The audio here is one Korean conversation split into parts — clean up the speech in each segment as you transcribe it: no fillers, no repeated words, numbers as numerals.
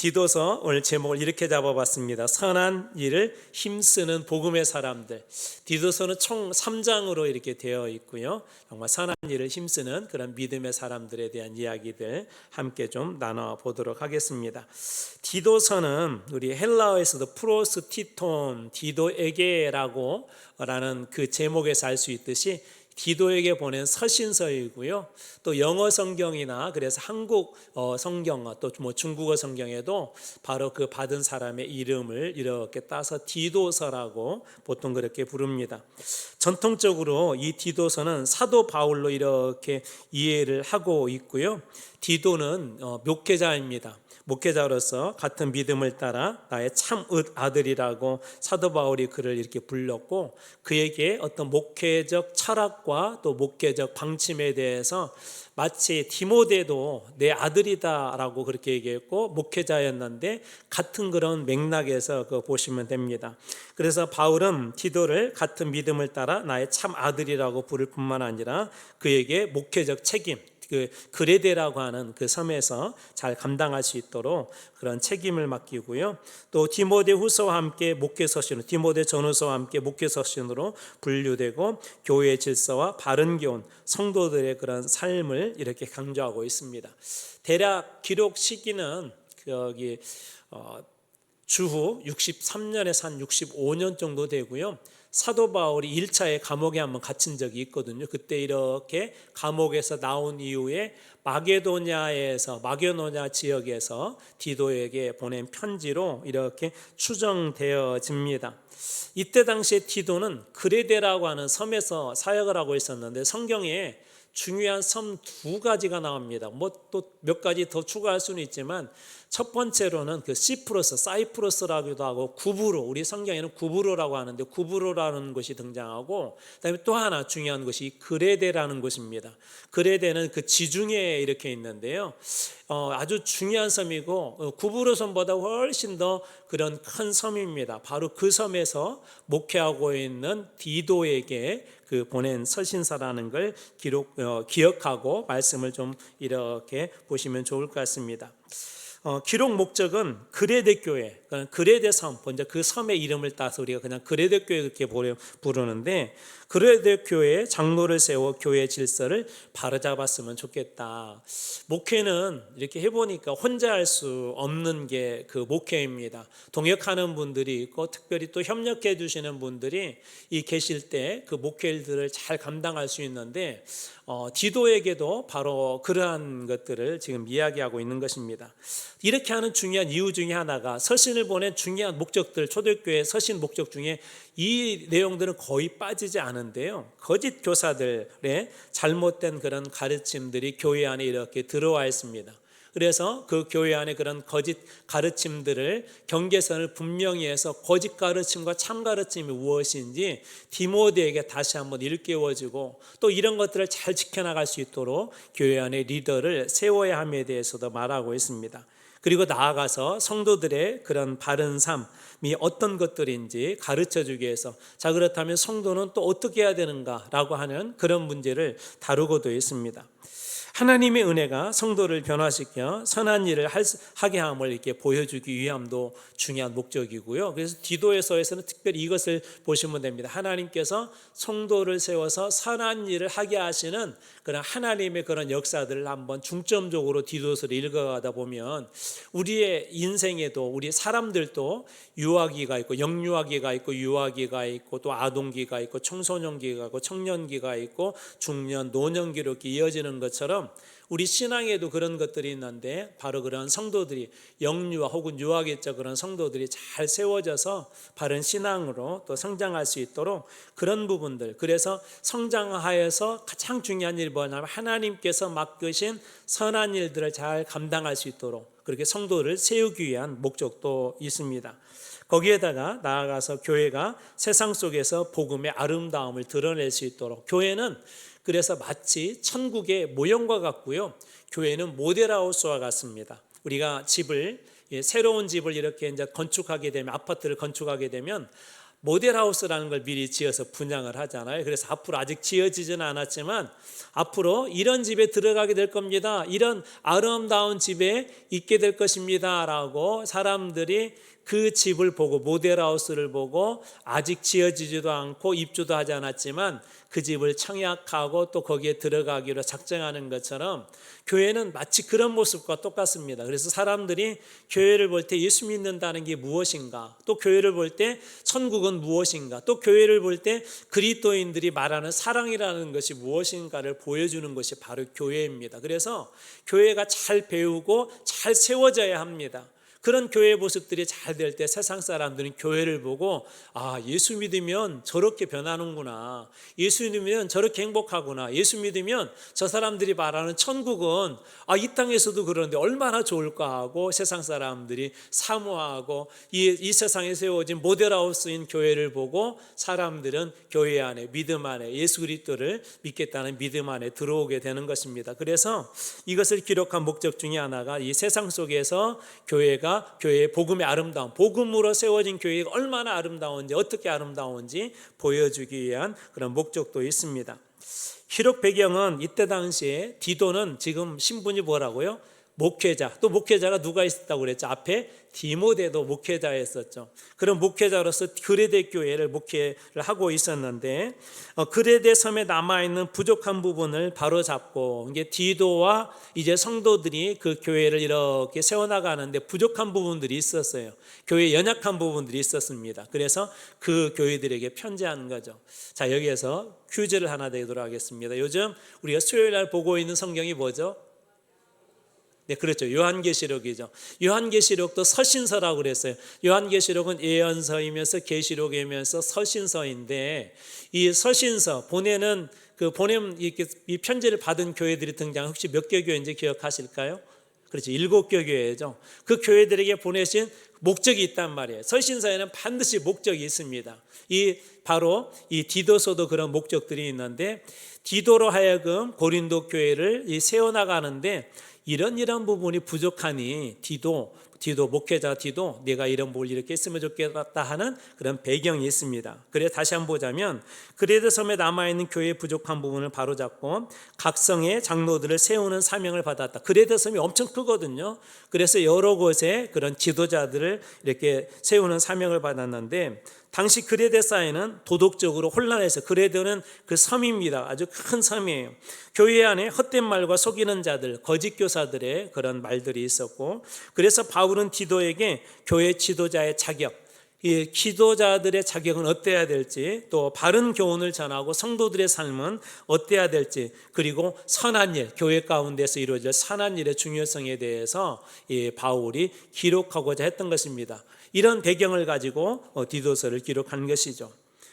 디도서 오늘 제목을 이렇게 잡아봤습니다. 선한 일을 힘쓰는 복음의 사람들. 디도서는 총 3장으로 이렇게 되어 있고요. 정말 선한 일을 힘쓰는 그런 믿음의 사람들에 대한 이야기들 함께 좀 나눠보도록 하겠습니다. 디도서는 우리 헬라어에서도 프로스티톤, 디도에게라고 라는 그 제목에서 알 수 있듯이 디도에게 보낸 서신서이고요. 또 영어 성경이나 그래서 한국 성경, 또 뭐 중국어 성경에도 바로 그 받은 사람의 이름을 이렇게 따서 디도서라고 보통 그렇게 부릅니다. 전통적으로 이 디도서는 사도 바울로 이렇게 이해를 하고 있고요. 디도는 목회자입니다. 목회자로서 같은 믿음을 따라 나의 참 아들이라고 사도 바울이 그를 이렇게 불렀고, 그에게 어떤 목회적 철학과 또 목회적 방침에 대해서 마치 디모데도 내 아들이다라고 그렇게 얘기했고 목회자였는데 같은 그런 맥락에서 그거 보시면 됩니다. 그래서 바울은 디도를 같은 믿음을 따라 나의 참 아들이라고 부를 뿐만 아니라 그에게 목회적 책임, 그 그레데라고 하는 그 섬에서 잘 감당할 수 있도록 그런 책임을 맡기고요. 또 디모데 후서와 함께 목회 서신으로, 디모데 전후서와 함께 목회 서신으로 분류되고 교회의 질서와 바른 교훈, 성도들의 그런 삶을 이렇게 강조하고 있습니다. 대략 기록 시기는 여기 주후 63년에서 한 65년 정도 되고요. 사도 바울이 1차에 감옥에 한번 갇힌 적이 있거든요. 그때 이렇게 감옥에서 나온 이후에 마게도냐 지역에서 디도에게 보낸 편지로 이렇게 추정되어집니다. 이때 당시에 디도는 그레데라고 하는 섬에서 사역을 하고 있었는데 성경에 중요한 섬 2가지가 나옵니다. 뭐 또 몇 가지 더 추가할 수는 있지만 첫 번째로는 그 사이프러스라고도 하고 구브로, 우리 성경에는 구브로라고 하는데 구브로라는 곳이 등장하고, 그다음에 또 하나 중요한 것이 그레데라는 곳입니다. 그레데는 그 지중해에 이렇게 있는데요. 아주 중요한 섬이고 구브로 섬보다 훨씬 더 그런 큰 섬입니다. 바로 그 섬에서 목회하고 있는 디도에게 그 보낸 서신서라는 걸 기억하고 말씀을 좀 이렇게 보시면 좋을 것 같습니다. 기록 목적은 그레데 교회, 그레데 섬, 먼저 그 섬의 이름을 따서 우리가 그냥 그레데 교회 그렇게 부르는데, 그레데 교회에 장로를 세워 교회 질서를 바로잡았으면 좋겠다. 목회는 이렇게 해보니까 혼자 할 수 없는 게 그 목회입니다. 동역하는 분들이 있고 특별히 또 협력해 주시는 분들이 계실 때 그 목회들을 잘 감당할 수 있는데, 디도에게도 바로 그러한 것들을 지금 이야기하고 있는 것입니다. 이렇게 하는 중요한 이유 중에 하나가 서신을 보낸 중요한 목적들, 초대교회 서신 목적 중에 이 내용들은 거의 빠지지 않은데요. 거짓 교사들의 잘못된 그런 가르침들이 교회 안에 이렇게 들어와 있습니다. 그래서 그 교회 안에 그런 거짓 가르침들을 경계선을 분명히 해서 거짓 가르침과 참 가르침이 무엇인지 디모데에게 다시 한번 일깨워주고, 또 이런 것들을 잘 지켜나갈 수 있도록 교회 안에 리더를 세워야 함에 대해서도 말하고 있습니다. 그리고 나아가서 성도들의 그런 바른 삶이 어떤 것들인지 가르쳐주기 위해서, 자 그렇다면 성도는 또 어떻게 해야 되는가라고 하는 그런 문제를 다루고도 있습니다. 하나님의 은혜가 성도를 변화시켜 선한 일을 하게 함을 이렇게 보여주기 위함도 중요한 목적이고요. 그래서 디도에서에서는 특별히 이것을 보시면 됩니다. 하나님께서 성도를 세워서 선한 일을 하게 하시는 그런 하나님의 그런 역사들을 한번 중점적으로 디도서를 읽어가다 보면 우리의 인생에도, 우리 사람들도 유아기가 있고 영유아기가 있고 유아기가 있고 또 아동기가 있고 청소년기가 있고 청년기가 있고 중년, 노년기로 이렇게 이어지는 것처럼 우리 신앙에도 그런 것들이 있는데, 바로 그런 성도들이 영유아 혹은 유아기적 그런 성도들이 잘 세워져서 바른 신앙으로 또 성장할 수 있도록 그런 부분들, 그래서 성장하여서 가장 중요한 일이 뭐냐면 하나님께서 맡기신 선한 일들을 잘 감당할 수 있도록 그렇게 성도를 세우기 위한 목적도 있습니다. 거기에다가 나아가서 교회가 세상 속에서 복음의 아름다움을 드러낼 수 있도록, 교회는 그래서 마치 천국의 모형과 같고요, 교회는 모델하우스와 같습니다. 우리가 새로운 집을 이렇게 이제 건축하게 되면, 아파트를 건축하게 되면 모델하우스라는 걸 미리 지어서 분양을 하잖아요. 그래서 앞으로 아직 지어지지는 않았지만 앞으로 이런 집에 들어가게 될 겁니다. 이런 아름다운 집에 있게 될 것입니다. 라고 사람들이 그 집을 보고 모델하우스를 보고 아직 지어지지도 않고 입주도 하지 않았지만 그 집을 청약하고 또 거기에 들어가기로 작정하는 것처럼 교회는 마치 그런 모습과 똑같습니다. 그래서 사람들이 교회를 볼 때 예수 믿는다는 게 무엇인가, 또 교회를 볼 때 천국은 무엇인가, 또 교회를 볼 때 그리스도인들이 말하는 사랑이라는 것이 무엇인가를 보여주는 것이 바로 교회입니다. 그래서 교회가 잘 배우고 잘 세워져야 합니다. 그런 교회의 모습들이 잘 될 때 세상 사람들은 교회를 보고 예수 믿으면 저렇게 변하는구나, 예수 믿으면 저렇게 행복하구나, 예수 믿으면 저 사람들이 말하는 천국은 이 땅에서도 그러는데 얼마나 좋을까 하고 세상 사람들이 사모하고 이 세상에 세워진 모델하우스인 교회를 보고 사람들은 교회 안에, 믿음 안에 예수 그리스도를 믿겠다는 믿음 안에 들어오게 되는 것입니다. 그래서 이것을 기록한 목적 중에 하나가 이 세상 속에서 교회의 복음의 아름다움, 복음으로 세워진 교회가 얼마나 아름다운지, 어떻게 아름다운지 보여주기 위한 그런 목적도 있습니다. 기록 배경은 이때 당시에 디도는 지금 신분이 뭐라고요? 목회자. 또 목회자가 누가 있었다고 그랬죠? 앞에 디모데도 목회자였었죠. 그런 목회자로서 그레데 교회를 목회를 하고 있었는데 그레데 섬에 남아있는 부족한 부분을 바로잡고 이게 디도와 이제 성도들이 그 교회를 이렇게 세워나가는데 부족한 부분들이 있었어요. 교회에 연약한 부분들이 있었습니다. 그래서 그 교회들에게 편지한 거죠. 자, 여기에서 퀴즈를 하나 내도록 하겠습니다. 요즘 우리가 수요일 날 보고 있는 성경이 뭐죠? 네, 그렇죠. 요한계시록이죠. 요한계시록도 서신서라고 그랬어요. 요한계시록은 예언서이면서 계시록이면서 서신서인데 이 서신서 보내는 이 편지를 받은 교회들이 등장. 혹시 몇 개 교회인지 기억하실까요? 그렇죠. 7개 교회죠. 그 교회들에게 보내신 목적이 있단 말이에요. 서신서에는 반드시 목적이 있습니다. 바로 이 디도서도 그런 목적들이 있는데 디도로 하여금 고린도 교회를 세워나가는데 이런 부분이 부족하니 디도 목회자 디도 내가 이런 뭘 이렇게 했으면 좋겠다 하는 그런 배경이 있습니다. 그래 다시 한번 보자면 그레데 섬에 남아있는 교회의 부족한 부분을 바로잡고 각성의 장로들을 세우는 사명을 받았다. 그레데 섬이 엄청 크거든요. 그래서 여러 곳에 그런 지도자들을 이렇게 세우는 사명을 받았는데 당시 그레데 사회는 도덕적으로 혼란해서 그레데는 그 섬입니다. 아주 큰 섬이에요. 교회 안에 헛된 말과 속이는 자들, 거짓 교사들의 그런 말들이 있었고 그래서 바울은 디도에게 교회 지도자의 자격, 이 기도자들의 자격은 어때야 될지, 또 바른 교훈을 전하고 성도들의 삶은 어때야 될지, 그리고 선한 일, 교회 가운데서 이루어질 선한 일의 중요성에 대해서 바울이 기록하고자 했던 것입니다. 이런 배경을 가지고 디도서를 기록한 것이죠.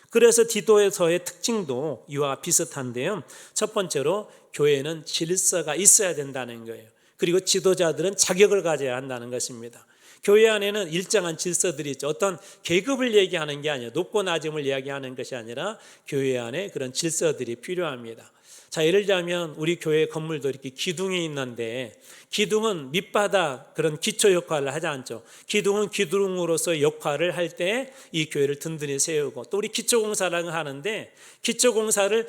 그래서 디도서의 특징도 이와 비슷한데요. 첫 번째로 교회는 질서가 있어야 된다는 거예요. 그리고 지도자들은 자격을 가져야 한다는 것입니다. 교회 안에는 일정한 질서들이 있죠. 어떤 계급을 얘기하는 게 아니라 높고 낮음을 이야기하는 것이 아니라 교회 안에 그런 질서들이 필요합니다. 자, 예를 들자면 우리 교회 건물도 이렇게 기둥이 있는데 기둥은 밑바닥 그런 기초 역할을 하지 않죠. 기둥은 기둥으로서 역할을 할 때 이 교회를 든든히 세우고, 또 우리 기초공사를 하는데 기초공사를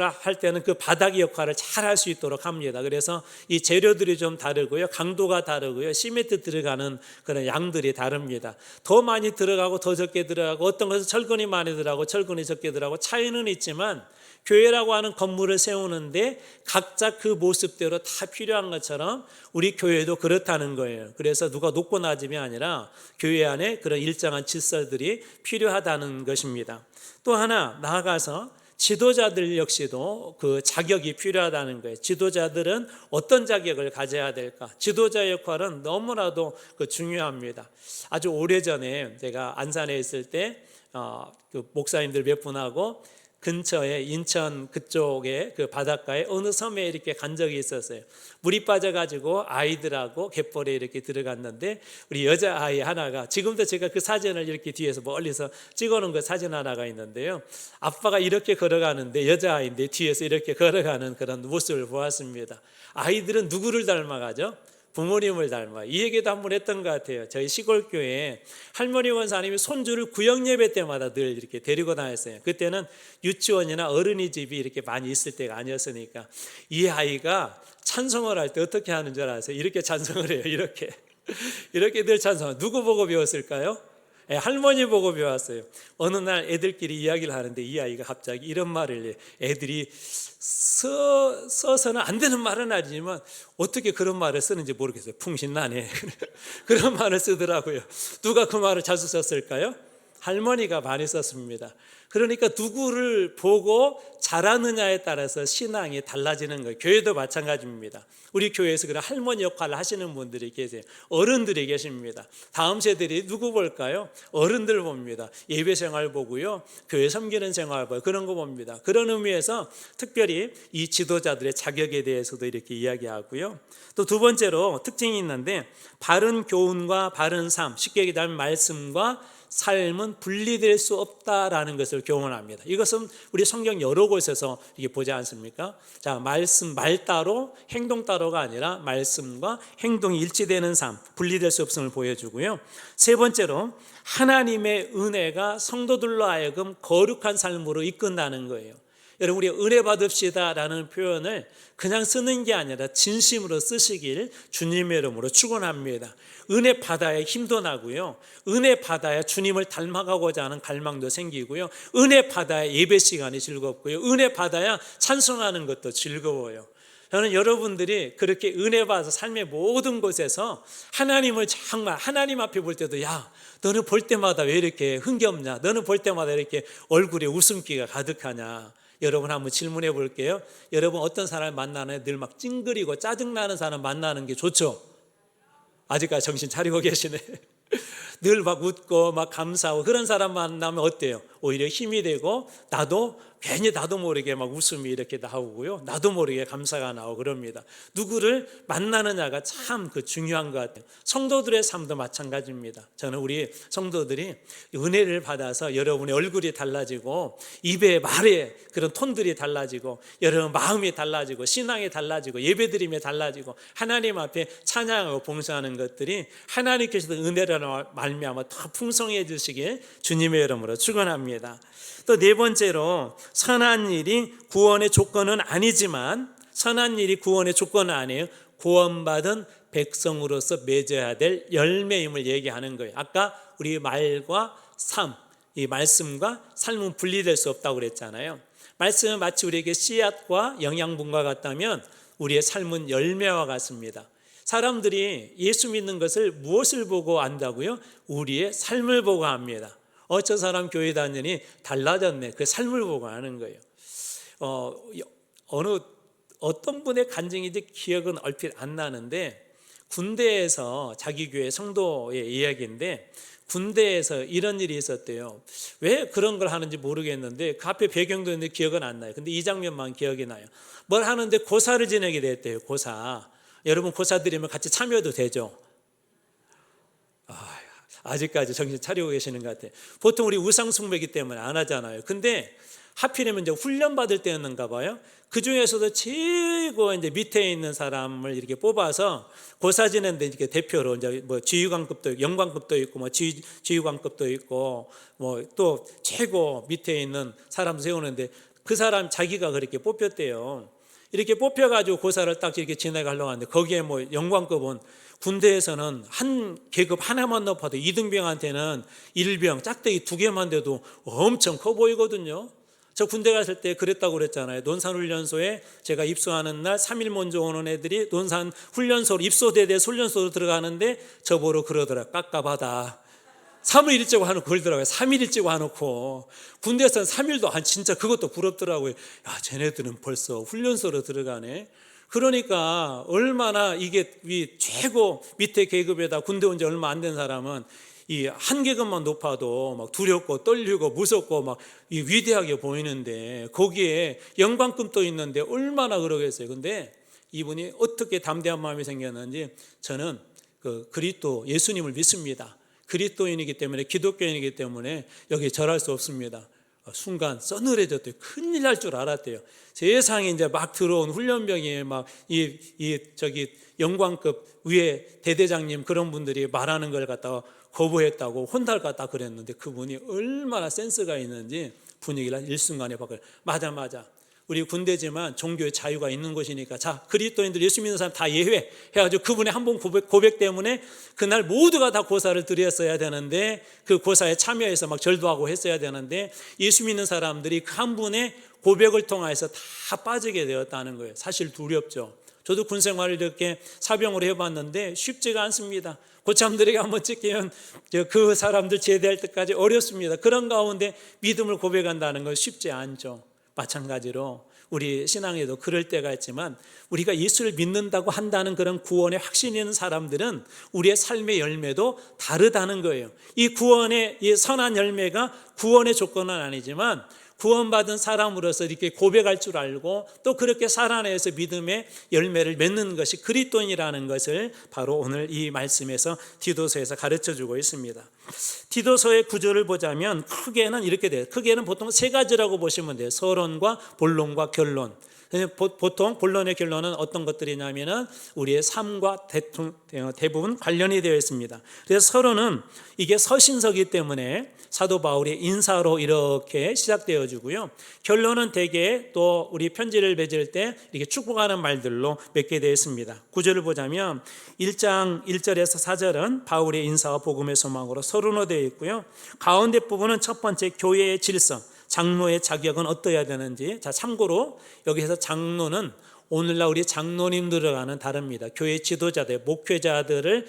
할 때는 그 바닥의 역할을 잘 할 수 있도록 합니다. 그래서 이 재료들이 좀 다르고요, 강도가 다르고요, 시멘트 들어가는 그런 양들이 다릅니다. 더 많이 들어가고 더 적게 들어가고, 어떤 것은 철근이 많이 들어가고 철근이 적게 들어가고 차이는 있지만 교회라고 하는 건물을 세우는데 각자 그 모습대로 다 필요한 것처럼 우리 교회도 그렇다는 거예요. 그래서 누가 높고 낮음이 아니라 교회 안에 그런 일정한 질서들이 필요하다는 것입니다. 또 하나 나아가서 지도자들 역시도 그 자격이 필요하다는 거예요. 지도자들은 어떤 자격을 가져야 될까? 지도자 역할은 너무나도 중요합니다. 아주 오래전에 제가 안산에 있을 때 그 목사님들 몇 분하고 근처에 인천 그쪽에 그 바닷가에 어느 섬에 이렇게 간 적이 있었어요. 물이 빠져가지고 아이들하고 갯벌에 이렇게 들어갔는데 우리 여자아이 하나가, 지금도 제가 그 사진을 이렇게 뒤에서 멀리서 찍어놓은 그 사진 하나가 있는데요, 아빠가 이렇게 걸어가는데 여자아이인데 뒤에서 이렇게 걸어가는 그런 모습을 보았습니다. 아이들은 누구를 닮아가죠? 부모님을 닮아. 이 얘기도 한 번 했던 것 같아요. 저희 시골 교회에 할머니 권사님이 손주를 구역 예배 때마다 늘 이렇게 데리고 다녔어요. 그때는 유치원이나 어린이집이 이렇게 많이 있을 때가 아니었으니까 이 아이가 찬송을 할 때 어떻게 하는 줄 아세요? 이렇게 찬송을 해요. 이렇게 늘 찬송. 누구 보고 배웠을까요? 할머니 보고 배웠어요. 어느 날 애들끼리 이야기를 하는데 이 아이가 갑자기 이런 말을 해요. 애들이 써서는 안 되는 말은 아니지만 어떻게 그런 말을 쓰는지 모르겠어요. 풍신나네. 그런 말을 쓰더라고요. 누가 그 말을 자주 썼을까요? 할머니가 많이 썼습니다. 그러니까 누구를 보고 잘하느냐에 따라서 신앙이 달라지는 거예요. 교회도 마찬가지입니다. 우리 교회에서 그런 할머니 역할을 하시는 분들이 계세요. 어른들이 계십니다. 다음 세대들이 누구 볼까요? 어른들 봅니다. 예배 생활 보고요, 교회 섬기는 생활 보고 그런 거 봅니다. 그런 의미에서 특별히 이 지도자들의 자격에 대해서도 이렇게 이야기하고요. 또 두 번째로 특징이 있는데 바른 교훈과 바른 삶, 쉽게 얘기하면 말씀과 삶은 분리될 수 없다라는 것을 교훈합니다. 이것은 우리 성경 여러 곳에서 이게 보지 않습니까? 자, 말씀 말 따로 행동 따로가 아니라 말씀과 행동이 일치되는 삶, 분리될 수 없음을 보여주고요. 세 번째로 하나님의 은혜가 성도들로 하여금 거룩한 삶으로 이끈다는 거예요. 여러분, 우리 은혜 받읍시다라는 표현을 그냥 쓰는 게 아니라 진심으로 쓰시길 주님의 이름으로 축원합니다. 은혜 받아야 힘도 나고요, 은혜 받아야 주님을 닮아가고자 하는 갈망도 생기고요, 은혜 받아야 예배 시간이 즐겁고요, 은혜 받아야 찬송하는 것도 즐거워요. 저는 여러분들이 그렇게 은혜 받아서 삶의 모든 곳에서 하나님을 정말 하나님 앞에 볼 때도, 야, 너는 볼 때마다 왜 이렇게 흥겹냐, 너는 볼 때마다 이렇게 얼굴에 웃음기가 가득하냐. 여러분 한번 질문해 볼게요. 여러분 어떤 사람을 만나는 늘 막 찡그리고 짜증나는 사람 만나는 게 좋죠? 아직까지 정신 차리고 계시네. 늘 막 웃고 막 감사하고 그런 사람 만나면 어때요? 오히려 힘이 되고 괜히 나도 모르게 막 웃음이 이렇게 나오고요, 나도 모르게 감사가 나오고 그럽니다. 누구를 만나느냐가 참 그 중요한 것 같아요. 성도들의 삶도 마찬가지입니다. 저는 우리 성도들이 은혜를 받아서 여러분의 얼굴이 달라지고 입의 말에 그런 톤들이 달라지고 여러분 마음이 달라지고 신앙이 달라지고 예배드림이 달라지고 하나님 앞에 찬양하고 봉사하는 것들이 하나님께서도 은혜로 말미암아 더 풍성해지시길 주님의 이름으로 축원합니다. 또 네 번째로 선한 일이 구원의 조건은 아니지만, 선한 일이 구원의 조건은 아니에요. 구원받은 백성으로서 맺어야 될 열매임을 얘기하는 거예요. 아까 우리 말과 삶, 이 말씀과 삶은 분리될 수 없다고 그랬잖아요. 말씀은 마치 우리에게 씨앗과 영양분과 같다면 우리의 삶은 열매와 같습니다. 사람들이 예수 믿는 것을 무엇을 보고 안다고요? 우리의 삶을 보고 압니다. 저 사람 교회 다니니 달라졌네. 그 삶을 보고 아는 거예요. 어떤 분의 간증인지 기억은 얼핏 안 나는데, 군대에서 자기 교회 성도의 이야기인데 군대에서 이런 일이 있었대요. 왜 그런 걸 하는지 모르겠는데 그 앞에 배경도 있는데 기억은 안 나요. 근데 이 장면만 기억이 나요. 뭘 하는데 고사를 지내게 됐대요. 고사. 여러분 고사 드리면 같이 참여도 되죠? 아직까지 정신 차리고 계시는 것 같아요. 보통 우리 우상 숭배이기 때문에 안 하잖아요. 근데 하필이면 이제 훈련 받을 때였는가 봐요. 그 중에서도 최고 이제 밑에 있는 사람을 이렇게 뽑아서 고사 지내는데 이렇게 대표로 이제 뭐 지휘관급도 있고, 영관급도 있고, 뭐 지휘관급도 있고, 뭐 또 최고 밑에 있는 사람 세우는데 그 사람 자기가 그렇게 뽑혔대요. 이렇게 뽑혀가지고 고사를 딱 이렇게 지나가려고 하는데 거기에 뭐 영관급은 군대에서는 한 계급 하나만 높아도 이등병한테는 1병 짝대기 2개만 돼도 엄청 커 보이거든요. 저 군대 갔을 때 그랬다고 그랬잖아요. 논산훈련소에 제가 입소하는 날 3일 먼저 오는 애들이 논산 훈련소로 입소대대 훈련소로 들어가는데 저보러 그러더라. 깝깝하다. 3일 일찍 와놓고 그러더라고요. 3일 일찍 와놓고. 군대에서는 3일도 진짜 그것도 부럽더라고요. 야, 쟤네들은 벌써 훈련소로 들어가네. 그러니까 얼마나 이게 최고 밑에 계급에다 군대 온 지 얼마 안 된 사람은 이 한 계급만 높아도 막 두렵고 떨리고 무섭고 막 이 위대하게 보이는데 거기에 영광급도 있는데 얼마나 그러겠어요. 근데 이분이 어떻게 담대한 마음이 생겼는지, 저는 그 그리스도 예수님을 믿습니다. 그리스도인이기 때문에, 기독교인이기 때문에 여기 절할 수 없습니다. 순간 서늘해졌대요. 큰일 날 줄 알았대요. 세상에 이제 막 들어온 훈련병이 막 저기 영광급 위에 대대장님 그런 분들이 말하는 걸 갖다가 거부했다고 혼날 것 같다 그랬는데 그분이 얼마나 센스가 있는지 분위기를 일순간에 바꿔요. 맞아. 우리 군대지만 종교의 자유가 있는 곳이니까 자 그리스도인들 예수 믿는 사람 다 예외 해가지고 그분의 한 번 고백 때문에 그날 모두가 다 고사를 드렸어야 되는데 그 고사에 참여해서 막 절도 하고 했어야 되는데 예수 믿는 사람들이 그 한 분의 고백을 통해서 다 빠지게 되었다는 거예요. 사실 두렵죠. 저도 군 생활을 이렇게 사병으로 해봤는데 쉽지가 않습니다. 고참들에게 한번 찍히면 그 사람들 제대할 때까지 어렵습니다. 그런 가운데 믿음을 고백한다는 건 쉽지 않죠. 마찬가지로 우리 신앙에도 그럴 때가 있지만 우리가 예수를 믿는다고 한다는 그런 구원의 확신이 있는 사람들은 우리의 삶의 열매도 다르다는 거예요. 이 구원의 이 선한 열매가 구원의 조건은 아니지만 구원받은 사람으로서 이렇게 고백할 줄 알고 또 그렇게 살아내서 믿음의 열매를 맺는 것이 그리스도인이라는 것을 바로 오늘 이 말씀에서 디도서에서 가르쳐주고 있습니다. 디도서의 구조를 보자면 크게는 이렇게 돼요. 크게는 보통 세 가지라고 보시면 돼요. 서론과 본론과 결론. 보통 본론의 결론은 어떤 것들이냐면은 우리의 삶과 대부분 관련이 되어 있습니다. 그래서 서론은 이게 서신서기 때문에 사도 바울의 인사로 이렇게 시작되어지고요. 결론은 대개 또 우리 편지를 맺을 때 이렇게 축복하는 말들로 맺게 되어 있습니다. 구절을 보자면 1장 1절에서 4절은 바울의 인사와 복음의 소망으로 서론으로 되어 있고요. 가운데 부분은 첫 번째 교회의 질서, 장로의 자격은 어떠해야 되는지. 자, 참고로 여기서 장로는 오늘날 우리 장로님들과는 다릅니다. 교회 지도자들, 목회자들을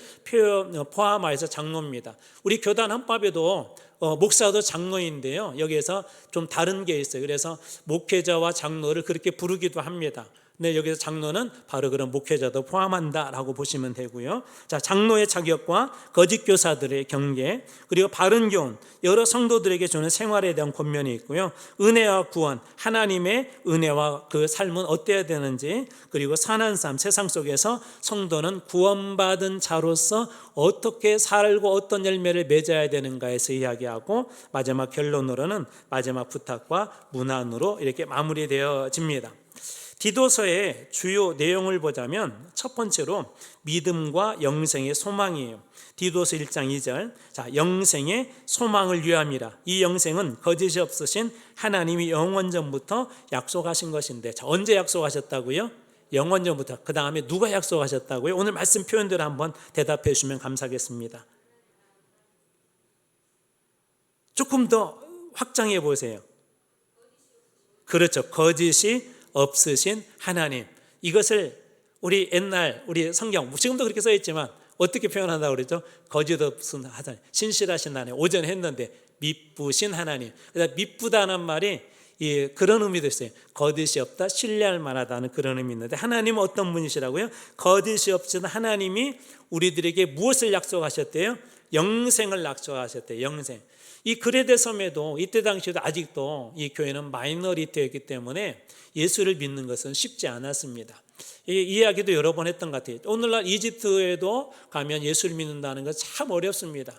포함해서 장로입니다. 우리 교단 헌법에도 목사도 장로인데요. 여기에서 좀 다른 게 있어요. 그래서 목회자와 장로를 그렇게 부르기도 합니다. 근데 여기서 장로는 바로 그런 목회자도 포함한다라고 보시면 되고요. 자, 장로의 자격과 거짓 교사들의 경계, 그리고 바른 교훈, 여러 성도들에게 주는 생활에 대한 권면이 있고요. 은혜와 구원, 하나님의 은혜와 그 삶은 어때야 되는지, 그리고 선한 삶, 세상 속에서 성도는 구원받은 자로서 어떻게 살고 어떤 열매를 맺어야 되는가에서 이야기하고, 마지막 결론으로는 마지막 부탁과 문안으로 이렇게 마무리되어집니다. 디도서의 주요 내용을 보자면 첫 번째로 믿음과 영생의 소망이에요. 디도서 1장 2절, 자, 영생의 소망을 위함이라. 이 영생은 거짓이 없으신 하나님이 영원전부터 약속하신 것인데, 자, 언제 약속하셨다고요? 영원전부터. 그 다음에 누가 약속하셨다고요? 오늘 말씀 표현대로 한번 대답해 주시면 감사하겠습니다. 조금 더 확장해 보세요. 그렇죠. 거짓이 없으신 하나님. 이것을 우리 옛날 우리 성경 지금도 그렇게 써 있지만 어떻게 표현한다고 그랬죠? 거짓 없으신 하나님, 신실하신 하나님. 오전에 했는데 미쁘신 하나님. 그래서 미쁘다는 말이 그런 의미도 있어요. 거짓이 없다, 신뢰할 만하다는 그런 의미 있는데, 하나님은 어떤 분이시라고요? 거짓이 없으신 하나님이 우리들에게 무엇을 약속하셨대요? 영생을 약속하셨대요. 영생. 이 그레데 섬에도 이때 당시에도 아직도 이 교회는 마이너리티였기 때문에 예수를 믿는 것은 쉽지 않았습니다. 이 이야기도 여러 번 했던 것 같아요. 오늘날 이집트에도 가면 예수를 믿는다는 건 참 어렵습니다.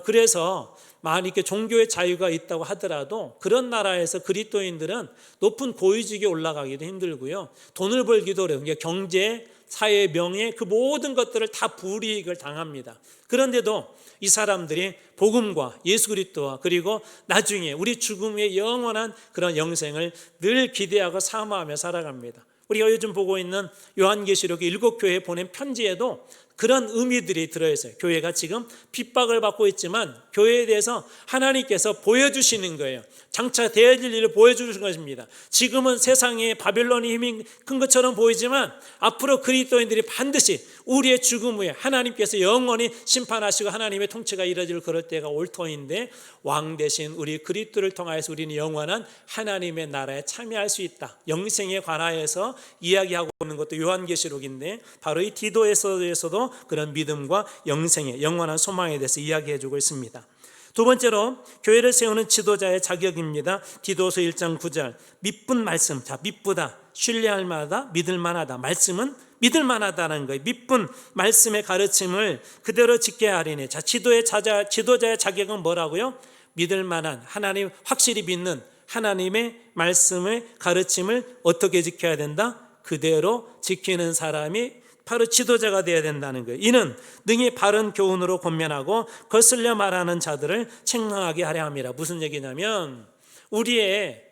그래서 만약 이렇게 종교의 자유가 있다고 하더라도 그런 나라에서 그리스도인들은 높은 고위직에 올라가기도 힘들고요. 돈을 벌기도 어려워요. 그러니까 경제, 사회, 명예 그 모든 것들을 다 불이익을 당합니다. 그런데도 이 사람들이 복음과 예수 그리스도와 그리고 나중에 우리 죽음의 영원한 그런 영생을 늘 기대하고 사모하며 살아갑니다. 우리가 요즘 보고 있는 요한계시록 7교회에 보낸 편지에도 그런 의미들이 들어있어요. 교회가 지금 핍박을 받고 있지만 교회에 대해서 하나님께서 보여주시는 거예요. 장차 되어질 일을 보여주시는 것입니다. 지금은 세상에 바벨론이 힘이 큰 것처럼 보이지만 앞으로 그리스도인들이 반드시 우리의 죽음 후에 하나님께서 영원히 심판하시고 하나님의 통치가 이루어질 그럴 때가 올 터인데, 왕 대신 우리 그리스도를 통하여서 우리는 영원한 하나님의 나라에 참여할 수 있다. 영생에 관하여서 이야기하고 있는 것도 요한계시록인데, 바로 이 디도에서도 그런 믿음과 영생의 영원한 소망에 대해서 이야기해주고 있습니다. 두 번째로 교회를 세우는 지도자의 자격입니다. 디도서 1장 9절, 미쁜 말씀. 자, 미쁘다, 신뢰할 만하다, 믿을 만하다. 말씀은 믿을 만하다는 거예요. 미쁜 말씀의 가르침을 그대로 지켜야 하리니. 자, 지도자의 자격은 뭐라고요? 믿을 만한, 하나님 확실히 믿는, 하나님의 말씀의 가르침을 어떻게 지켜야 된다? 그대로 지키는 사람이 바로 지도자가 되어야 된다는 거예요. 이는 능히 바른 교훈으로 권면하고 거슬려 말하는 자들을 책망하게 하려 함이라. 무슨 얘기냐면 우리의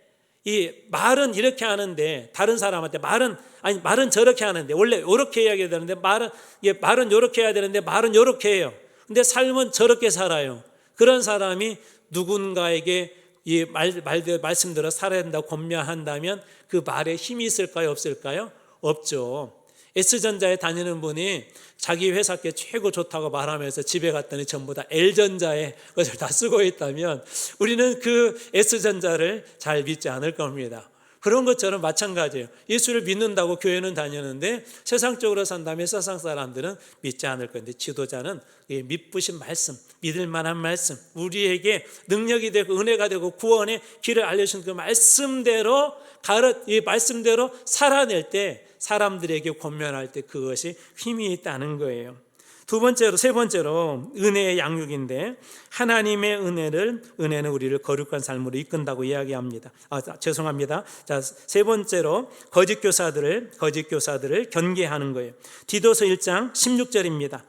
이 말은 이렇게 하는데 다른 사람한테 말은 저렇게 하는데 원래 이렇게 이야기해야 되는데 말은 이렇게 해야 되는데 말은 이렇게 해요. 근데 삶은 저렇게 살아요. 그런 사람이 누군가에게 이 말씀대로 살아야 된다고 권면한다면 그 말에 힘이 있을까요? 없을까요? 없죠. S전자에 다니는 분이 자기 회사께 최고 좋다고 말하면서 집에 갔더니 전부 다 L전자에 그것을 다 쓰고 있다면 우리는 그 S전자를 잘 믿지 않을 겁니다. 그런 것처럼 마찬가지예요. 예수를 믿는다고 교회는 다니는데 세상적으로 산다면 세상 사람들은 믿지 않을 건데 지도자는 믿으신 말씀, 믿을 만한 말씀, 우리에게 능력이 되고 은혜가 되고 구원의 길을 알려주신 그 말씀대로 이 말씀대로 살아낼 때 사람들에게 권면할 때 그것이 힘이 있다는 거예요. 세 번째로 은혜의 양육인데 하나님의 은혜는 우리를 거룩한 삶으로 이끈다고 이야기합니다. 죄송합니다. 자, 세 번째로 거짓 교사들을 경계하는 거예요. 디도서 1장 16절입니다.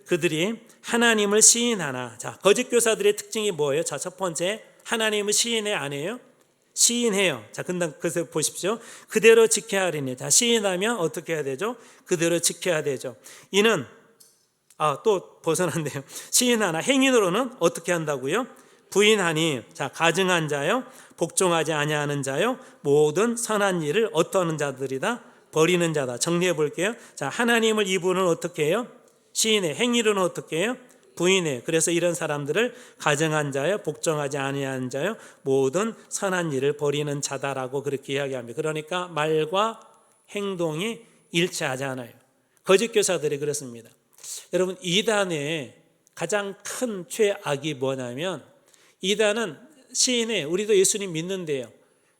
그들이 하나님을 시인하나. 자, 거짓 교사들의 특징이 뭐예요? 자, 첫 번째 하나님을 시인해 안 해요? 시인해요. 자, 그래서 보십시오. 그대로 지켜야 하리니. 자, 시인하면 어떻게 해야 되죠? 그대로 지켜야 되죠. 이는 또 벗어난대요. 시인하나 행위로는 어떻게 한다고요? 부인하니. 자, 가증한 자요, 복종하지 아니하는 자요, 모든 선한 일을 어떠는 자들이다? 버리는 자다. 정리해 볼게요. 자, 하나님을 이분은 어떻게 해요? 시인해. 행위로는 어떻게 해요? 부인해. 그래서 이런 사람들을 가증한 자요, 복종하지 아니하는 자요, 모든 선한 일을 버리는 자다라고 그렇게 이야기합니다. 그러니까 말과 행동이 일치하지 않아요. 거짓 교사들이 그렇습니다. 여러분, 이단의 가장 큰 죄악이 뭐냐면 이단은 시인해. 우리도 예수님 믿는데요.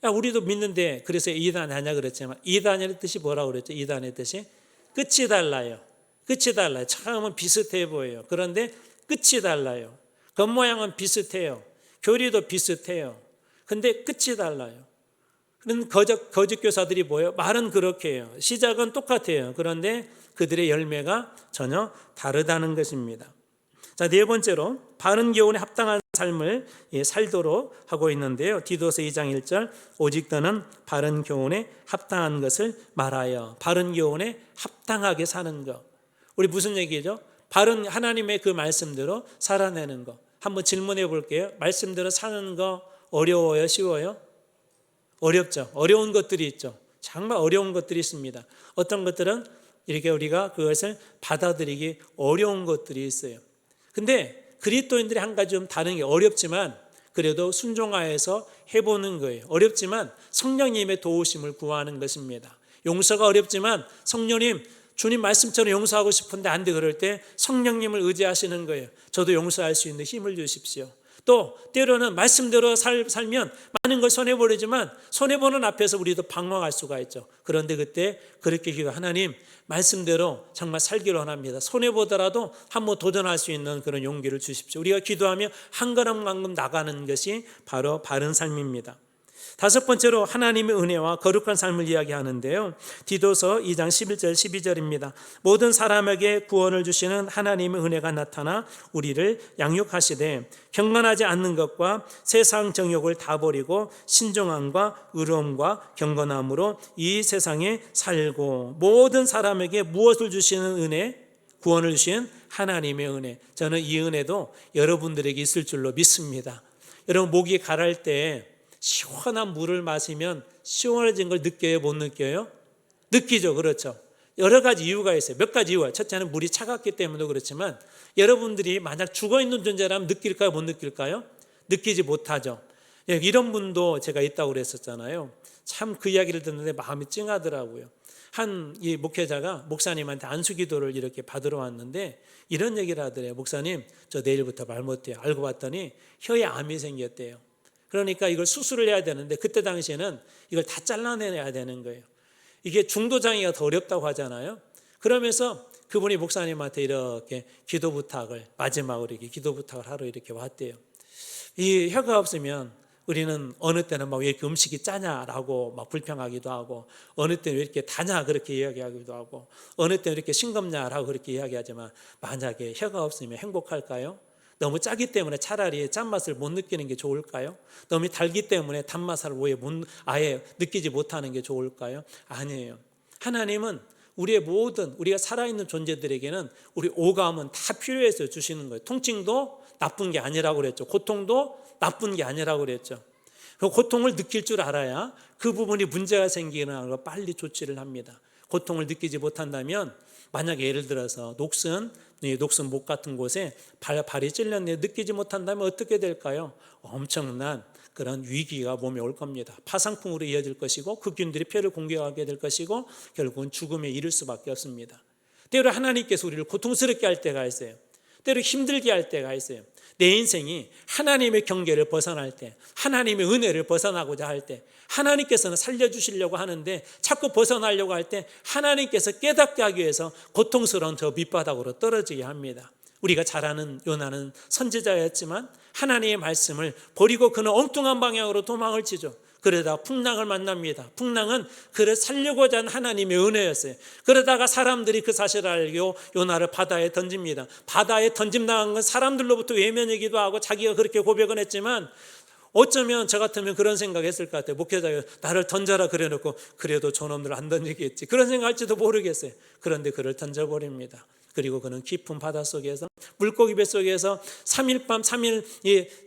우리도 믿는데 그래서 이단 하냐 그랬지만 이단의 뜻이 뭐라고 그랬죠? 이단의 뜻이 끝이 달라요. 끝이 달라요. 처음은 비슷해 보여요. 그런데 끝이 달라요. 겉모양은 비슷해요. 교리도 비슷해요. 근데 끝이 달라요. 그런 거짓 교사들이 뭐예요? 말은 그렇게 해요. 시작은 똑같아요. 그런데 그들의 열매가 전혀 다르다는 것입니다. 자, 네 번째로 바른 교훈에 합당한 삶을 살도록 하고 있는데요. 디도서 2장 1절 오직 너는 바른 교훈에 합당한 것을 말하여. 바른 교훈에 합당하게 사는 것. 우리 무슨 얘기죠? 바른 하나님의 그 말씀대로 살아내는 것. 한번 질문해 볼게요. 말씀대로 사는 거 어려워요? 쉬워요? 어렵죠. 어려운 것들이 있죠. 정말 어려운 것들이 있습니다. 어떤 것들은 이렇게 우리가 그것을 받아들이기 어려운 것들이 있어요. 근데 그리스도인들이 한 가지 좀 다른 게 어렵지만 그래도 순종하여서 해보는 거예요. 어렵지만 성령님의 도우심을 구하는 것입니다. 용서가 어렵지만 성령님, 주님 말씀처럼 용서하고 싶은데 안 돼. 그럴 때 성령님을 의지하시는 거예요. 저도 용서할 수 있는 힘을 주십시오. 또 때로는 말씀대로 살면 많은 걸 손해보려지만 손해보는 앞에서 우리도 방황할 수가 있죠. 그런데 그때 그렇게 기도, 하나님 말씀대로 정말 살기를 원합니다. 손해보더라도 한번 도전할 수 있는 그런 용기를 주십시오. 우리가 기도하며 한 걸음만큼 나가는 것이 바로 바른 삶입니다. 다섯 번째로 하나님의 은혜와 거룩한 삶을 이야기하는데요. 디도서 2장 11절 12절입니다. 모든 사람에게 구원을 주시는 하나님의 은혜가 나타나 우리를 양육하시되 경건하지 않는 것과 세상 정욕을 다 버리고 신중함과 의로움과 경건함으로 이 세상에 살고. 모든 사람에게 무엇을 주시는 은혜? 구원을 주신 하나님의 은혜. 저는 이 은혜도 여러분들에게 있을 줄로 믿습니다. 여러분, 목이 가랄 때 시원한 물을 마시면 시원해진 걸 느껴요? 못 느껴요? 느끼죠. 그렇죠. 여러 가지 이유가 있어요. 몇 가지 이유가. 첫째는 물이 차갑기 때문에도 그렇지만 여러분들이 만약 죽어있는 존재라면 느낄까요? 못 느낄까요? 느끼지 못하죠. 이런 분도 제가 있다고 그랬었잖아요. 참 그 이야기를 듣는데 마음이 찡하더라고요. 한 이 목회자가 목사님한테 안수기도를 이렇게 받으러 왔는데 이런 얘기를 하더래요. 목사님, 저 내일부터 말 못해요. 알고 봤더니 혀에 암이 생겼대요. 그러니까 이걸 수술을 해야 되는데 그때 당시에는 이걸 다 잘라내야 되는 거예요. 이게 중도장애가 더 어렵다고 하잖아요. 그러면서 그분이 목사님한테 이렇게 마지막으로 이렇게 기도 부탁을 하러 이렇게 왔대요. 이 혀가 없으면 우리는 어느 때는 막 왜 이렇게 음식이 짜냐라고 막 불평하기도 하고, 어느 때는 왜 이렇게 다냐 그렇게 이야기하기도 하고, 어느 때는 이렇게 싱겁냐라고 그렇게 이야기하지만, 만약에 혀가 없으면 행복할까요? 너무 짜기 때문에 차라리 짠맛을 못 느끼는 게 좋을까요? 너무 달기 때문에 단맛을 아예 느끼지 못하는 게 좋을까요? 아니에요. 하나님은 우리의 모든, 우리가 살아있는 존재들에게는 우리 오감은 다 필요해서 주시는 거예요. 통증도 나쁜 게 아니라고 그랬죠. 고통도 나쁜 게 아니라고 그랬죠. 그 고통을 느낄 줄 알아야 그 부분이 문제가 생기는 걸 빨리 조치를 합니다. 고통을 느끼지 못한다면, 만약에 예를 들어서 녹슨 목 같은 곳에 발이 찔렸는데 느끼지 못한다면 어떻게 될까요? 엄청난 그런 위기가 몸에 올 겁니다. 파상풍으로 이어질 것이고, 극균들이 폐를 공격하게 될 것이고, 결국은 죽음에 이를 수밖에 없습니다. 때로 하나님께서 우리를 고통스럽게 할 때가 있어요. 때로 힘들게 할 때가 있어요. 내 인생이 하나님의 경계를 벗어날 때, 하나님의 은혜를 벗어나고자 할 때, 하나님께서는 살려주시려고 하는데 자꾸 벗어나려고 할 때, 하나님께서 깨닫게 하기 위해서 고통스러운 저 밑바닥으로 떨어지게 합니다. 우리가 잘 아는 요나는 선지자였지만 하나님의 말씀을 버리고 그는 엉뚱한 방향으로 도망을 치죠. 그러다 풍랑을 만납니다. 풍랑은 그를 살려고자 한 하나님의 은혜였어요. 그러다가 사람들이 그 사실을 알고 요나를 바다에 던집니다. 바다에 던짐당한 건 사람들로부터 외면이기도 하고, 자기가 그렇게 고백은 했지만, 어쩌면 저 같으면 그런 생각했을 것 같아요. 목회자가 나를 던져라 그래놓고, 그래도 저놈들 안 던지겠지, 그런 생각할지도 모르겠어요. 그런데 그를 던져버립니다. 그리고 그는 깊은 바다 속에서, 물고기 뱃속에서 3일 밤 3일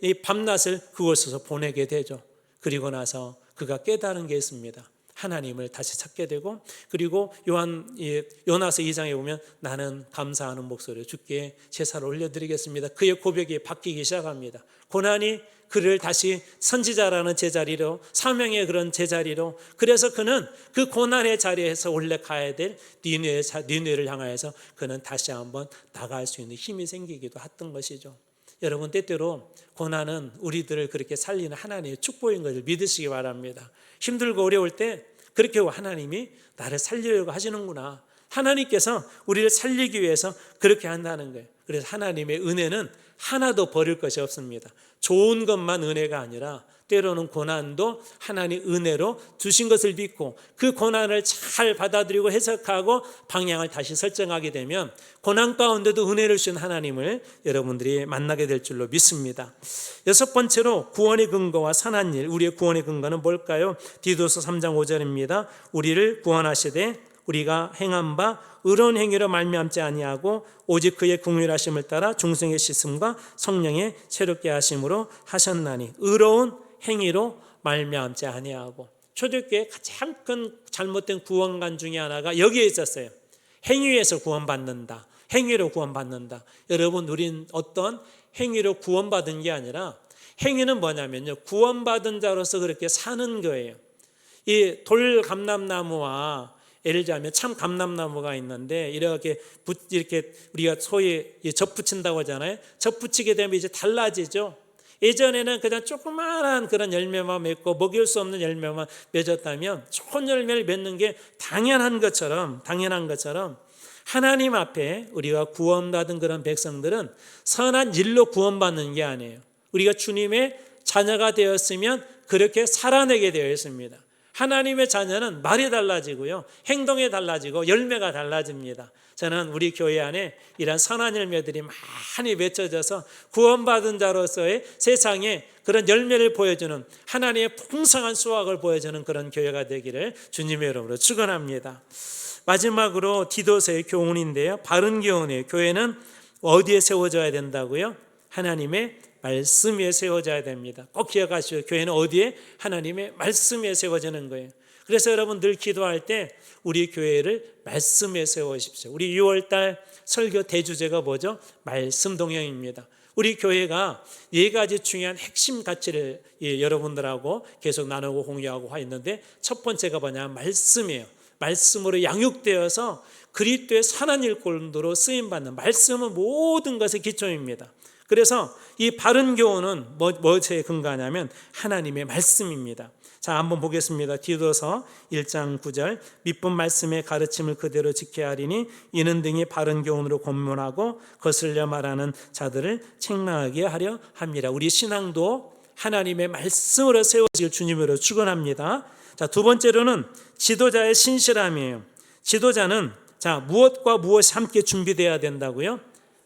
이 밤낮을 그곳에서 보내게 되죠. 그리고 나서 그가 깨달은 게 있습니다. 하나님을 다시 찾게 되고, 그리고 요나서 2장에 보면 나는 감사하는 목소리로 주께 제사를 올려드리겠습니다. 그의 고백이 바뀌기 시작합니다. 고난이 그를 다시 선지자라는 제자리로, 사명의 그런 제자리로, 그래서 그는 그 고난의 자리에서 원래 가야 될 니느웨를 향하여서 그는 다시 한번 나갈 수 있는 힘이 생기기도 했던 것이죠. 여러분, 때때로 고난은 우리들을 그렇게 살리는 하나님의 축복인 것을 믿으시기 바랍니다. 힘들고 어려울 때 그렇게 하나님이 나를 살리려고 하시는구나, 하나님께서 우리를 살리기 위해서 그렇게 한다는 거예요. 그래서 하나님의 은혜는 하나도 버릴 것이 없습니다. 좋은 것만 은혜가 아니라 때로는 고난도 하나님 은혜로 주신 것을 믿고, 그 고난을 잘 받아들이고 해석하고 방향을 다시 설정하게 되면 고난 가운데도 은혜를 주신 하나님을 여러분들이 만나게 될 줄로 믿습니다. 여섯 번째로 구원의 근거와 선한 일, 우리의 구원의 근거는 뭘까요? 디도서 3장 5절입니다. 우리를 구원하시되 우리가 행한 바 의로운 행위로 말미암지 아니하고 오직 그의 긍휼하심을 따라 중생의 씻음과 성령의 새롭게 하심으로 하셨나니, 의로운 행위로 말미암지 아니하고. 초대교회의 가장 큰 잘못된 구원관 중에 하나가 여기에 있었어요. 행위에서 구원받는다, 행위로 구원받는다. 여러분, 우린 어떤 행위로 구원받은 게 아니라, 행위는 뭐냐면요, 구원받은 자로서 그렇게 사는 거예요. 이 돌감람나무와, 예를 들자면 참 감람나무가 있는데, 이렇게 우리가 소위 접붙인다고 하잖아요. 접붙이게 되면 이제 달라지죠. 예전에는 그냥 조그마한 그런 열매만 맺고 먹일 수 없는 열매만 맺었다면, 좋은 열매를 맺는 게 당연한 것처럼 하나님 앞에 우리가 구원받은 그런 백성들은 선한 일로 구원받는 게 아니에요. 우리가 주님의 자녀가 되었으면 그렇게 살아내게 되어 있습니다. 하나님의 자녀는 말이 달라지고요, 행동이 달라지고 열매가 달라집니다. 저는 우리 교회 안에 이런 선한 열매들이 많이 맺혀져서 구원받은 자로서의 세상에 그런 열매를 보여주는, 하나님의 풍성한 수확을 보여주는 그런 교회가 되기를 주님의 이름으로 축원합니다. 마지막으로 디도서의 교훈인데요, 바른 교훈이에요. 교회는 어디에 세워져야 된다고요? 하나님의 말씀 위에 세워져야 됩니다. 꼭 기억하시오. 교회는 어디에? 하나님의 말씀 위에 세워지는 거예요. 그래서 여러분 늘 기도할 때 우리 교회를 말씀에 세우십시오. 우리 6월달 설교 대주제가 뭐죠? 말씀 동행입니다. 우리 교회가 4가지 중요한 핵심 가치를 여러분들하고 계속 나누고 공유하고 와 있는데, 첫 번째가 뭐냐? 말씀이에요. 말씀으로 양육되어서 그리스도의 선한 일꾼으로 쓰임받는, 말씀은 모든 것의 기초입니다. 그래서 이 바른 교훈은 무엇에 근거하냐면 하나님의 말씀입니다. 자, 한번 보겠습니다. 디도서 1장 9절, 믿본 말씀의 가르침을 그대로 지켜야 하리니 이는 등이 바른 교훈으로 권면하고 거슬려 말하는 자들을 책망하게 하려 함이라. 우리 신앙도 하나님의 말씀으로 세워질 주님으로 축원합니다. 자, 두 번째로는 지도자의 신실함이에요. 지도자는 무엇과 무엇이 함께 준비되어야 된다고요?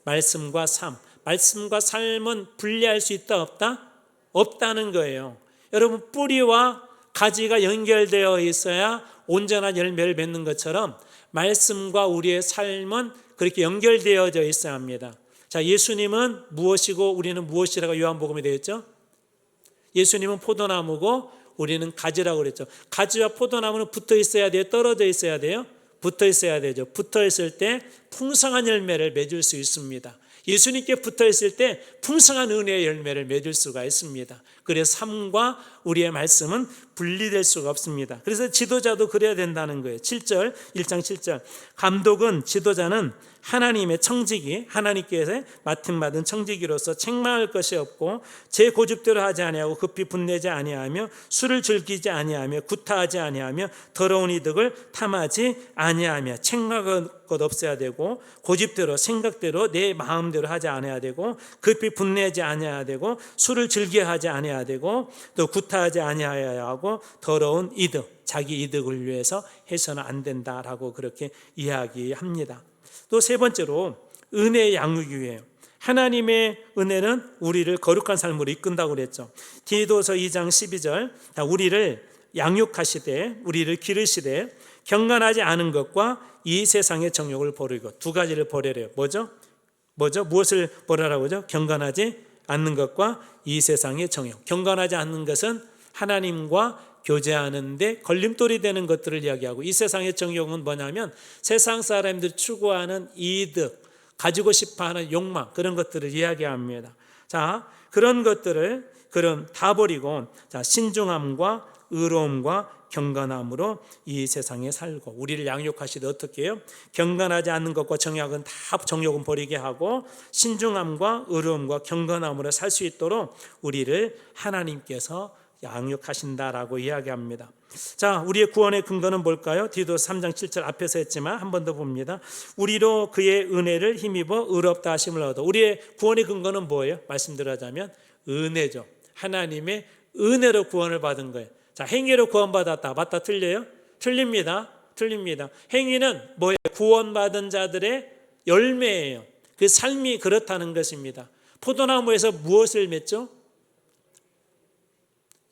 말씀과 삶. 말씀과 삶은 분리할 수 있다 없다? 없다는 거예요. 여러분, 뿌리와 가지가 연결되어 있어야 온전한 열매를 맺는 것처럼 말씀과 우리의 삶은 그렇게 연결되어져 있어야 합니다. 자, 예수님은 무엇이고 우리는 무엇이라고 요한복음에 되어 있죠? 예수님은 포도나무고 우리는 가지라고 그랬죠. 가지와 포도나무는 붙어 있어야 돼요? 떨어져 있어야 돼요? 붙어 있어야 되죠. 붙어 있을 때 풍성한 열매를 맺을 수 있습니다. 예수님께 붙어 있을 때 풍성한 은혜의 열매를 맺을 수가 있습니다. 그래서 삶과 우리의 말씀은 분리될 수가 없습니다. 그래서 지도자도 그래야 된다는 거예요. 7절, 1장 7절. 감독은, 지도자는 하나님의 청지기, 하나님께서 맡은 청지기로서 책망할 것이 없고 제 고집대로 하지 아니하고 급히 분내지 아니하며 술을 즐기지 아니하며 구타하지 아니하며 더러운 이득을 탐하지 아니하며, 책망할 것 없어야 되고 고집대로 생각대로 내 마음대로 하지 않아야 되고 급히 분내지 아니해야 되고 술을 즐겨하지 아니해야 되고 또 구타하지 아니해야 하고 더러운 이득, 자기 이득을 위해서 해서는 안 된다라고 그렇게 이야기합니다. 또 세 번째로 은혜의 양육이에요. 하나님의 은혜는 우리를 거룩한 삶으로 이끈다고 그랬죠. 디도서 2장 12절, 우리를 양육하시되 우리를 기르시되 경건하지 않은 것과 이 세상의 정욕을 버리고, 두 가지를 버리래요. 뭐죠? 무엇을 버리라고 하죠? 경건하지 않는 것과 이 세상의 정욕. 경건하지 않는 것은 하나님과 교제하는데 걸림돌이 되는 것들을 이야기하고, 이 세상의 정욕은 뭐냐면 세상 사람들이 추구하는 이득, 가지고 싶어하는 욕망, 그런 것들을 이야기합니다. 자, 그런 것들을 그럼 다 버리고 신중함과 의로움과 경건함으로 이 세상에 살고, 우리를 양육하시되 어떻게 해요? 경건하지 않는 것과 정욕은 다 정욕은 버리게 하고 신중함과 의로움과 경건함으로 살 수 있도록 우리를 하나님께서 양육하신다라고 이야기합니다. 자, 우리의 구원의 근거는 뭘까요? 디도서 3장 7절 앞에서 했지만 한 번 더 봅니다. 우리로 그의 은혜를 힘입어 의롭다 하심을 얻어. 우리의 구원의 근거는 뭐예요? 말씀드리자면 은혜죠. 하나님의 은혜로 구원을 받은 거예요. 자, 행위로 구원받았다. 맞다, 틀려요? 틀립니다. 행위는 뭐예요? 구원받은 자들의 열매예요. 그 삶이 그렇다는 것입니다. 포도나무에서 무엇을 맺죠?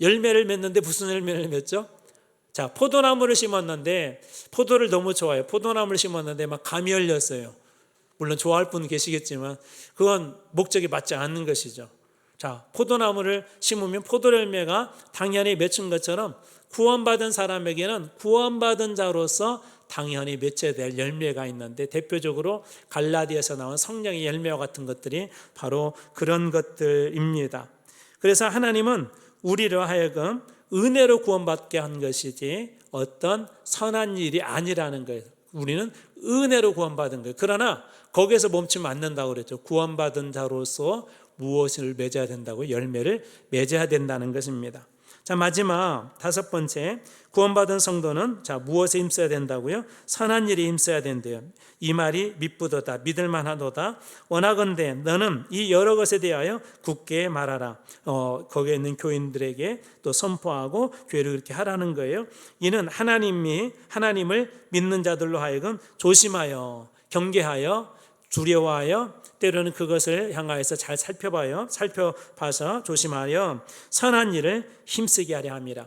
열매를 맺는데 무슨 열매를 맺죠? 자, 포도나무를 심었는데 포도를 너무 좋아해요. 포도나무를 심었는데 막 감이 열렸어요. 물론 좋아할 분 계시겠지만 그건 목적에 맞지 않는 것이죠. 자, 포도나무를 심으면 포도 열매가 당연히 맺힌 것처럼 구원받은 사람에게는 구원받은 자로서 당연히 맺혀야 될 열매가 있는데, 대표적으로 갈라디아에서 나온 성령의 열매와 같은 것들이 바로 그런 것들입니다. 그래서 하나님은 우리로 하여금 은혜로 구원받게 한 것이지 어떤 선한 일이 아니라는 거예요. 우리는 은혜로 구원받은 거예요. 그러나 거기에서 멈추면 안 된다고 그랬죠. 구원받은 자로서 무엇을 맺어야 된다고? 열매를 맺어야 된다는 것입니다. 자, 마지막 다섯 번째, 구원받은 성도는 무엇에 힘써야 된다고요? 선한 일에 힘써야 된대요. 이 말이 미쁘도다, 믿을만하도다. 원하건대 너는 이 여러 것에 대하여 굳게 말하라. 거기에 있는 교인들에게 또 선포하고 교회를 그렇게 하라는 거예요. 이는 하나님을 믿는 자들로 하여금 조심하여, 경계하여, 두려워하여, 때로는 그것을 향하여서 잘 살펴봐서 조심하여 선한 일을 힘쓰게 하려 함이라.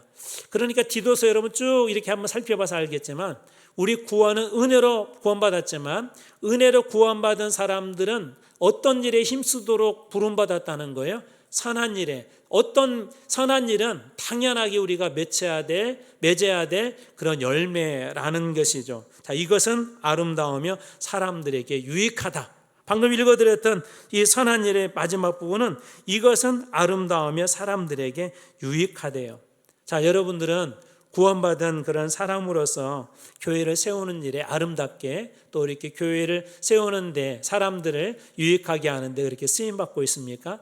그러니까 디도서 여러분 쭉 이렇게 한번 살펴봐서 알겠지만, 우리 구원은 은혜로 구원받았지만 은혜로 구원받은 사람들은 어떤 일에 힘쓰도록 부름받았다는 거예요? 선한 일에. 어떤 선한 일은 당연하게 우리가 맺어야 될 그런 열매라는 것이죠. 자, 이것은 아름다우며 사람들에게 유익하다. 방금 읽어드렸던 이 선한 일의 마지막 부분은 이것은 아름다우며 사람들에게 유익하대요. 자, 여러분들은 구원받은 그런 사람으로서 교회를 세우는 일에 아름답게, 또 이렇게 교회를 세우는데 사람들을 유익하게 하는데 그렇게 쓰임받고 있습니까?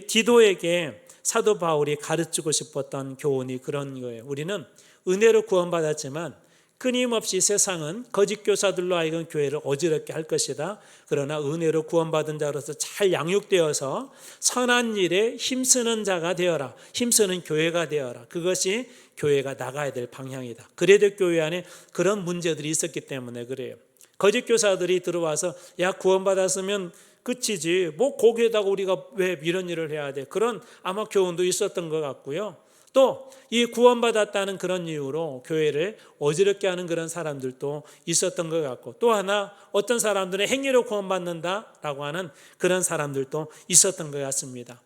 디도에게 사도 바울이 가르치고 싶었던 교훈이 그런 거예요. 우리는 은혜로 구원받았지만 끊임없이 세상은 거짓 교사들로 하여금 교회를 어지럽게 할 것이다. 그러나 은혜로 구원받은 자로서 잘 양육되어서 선한 일에 힘쓰는 자가 되어라. 힘쓰는 교회가 되어라. 그것이 교회가 나가야 될 방향이다. 그래도 교회 안에 그런 문제들이 있었기 때문에 그래요. 거짓 교사들이 들어와서 야 구원받았으면 끝이지 뭐 거기에다가 우리가 왜 이런 일을 해야 돼. 그런 아마 교훈도 있었던 것 같고요. 또 이 구원받았다는 그런 이유로 교회를 어지럽게 하는 그런 사람들도 있었던 것 같고, 또 하나 어떤 사람들은 행위로 구원받는다라고 하는 그런 사람들도 있었던 것 같습니다.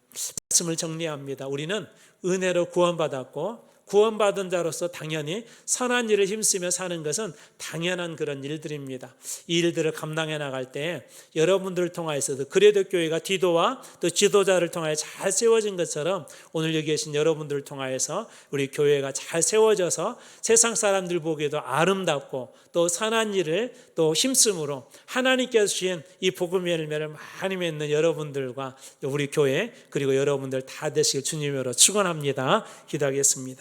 말씀을 정리합니다. 우리는 은혜로 구원받았고 구원받은 자로서 당연히 선한 일을 힘쓰며 사는 것은 당연한 그런 일들입니다. 이 일들을 감당해 나갈 때 여러분들을 통하여서도 그래도 교회가 디도와 또 지도자를 통하여 잘 세워진 것처럼 오늘 여기 계신 여러분들을 통하여서 우리 교회가 잘 세워져서 세상 사람들 보기에도 아름답고 또 선한 일을 또 힘쓰므로 하나님께서 주신 이 복음의 열매를 많이 맺는 여러분들과 우리 교회 그리고 여러분들 다 되시길 주님으로 축원합니다. 기도하겠습니다.